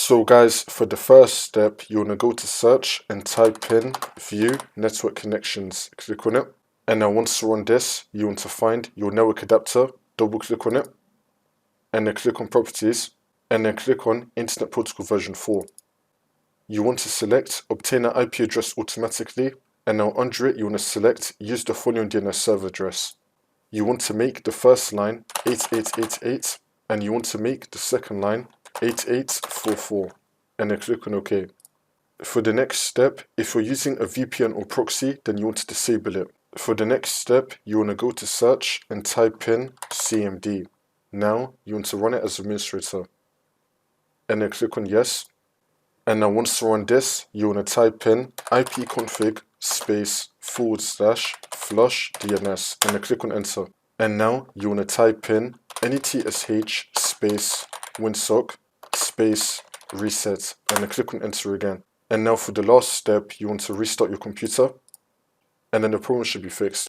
So guys, for the first step, you want to go to search and type in view network connections. Click on it. And now once you're on this, you want to find your network adapter, double click on it, and then click on properties, and then click on Internet Protocol version 4. You want to select obtain an IP address automatically, and now under it you want to select use the following DNS server address. You want to make the first line 8888, and you want to make the second line 8844, and then click on OK. For the next step, if you're using a VPN or proxy, then you want to disable it. For the next step, you want to go to search and type in CMD. Now, you want to run it as administrator. And then click on yes. And now once you're on this, you want to type in ipconfig space /flush DNS, and then click on enter. And now you want to type in netsh space winsock space reset, and then click on enter again. And now for the last step, you want to restart your computer, and then the problem should be fixed.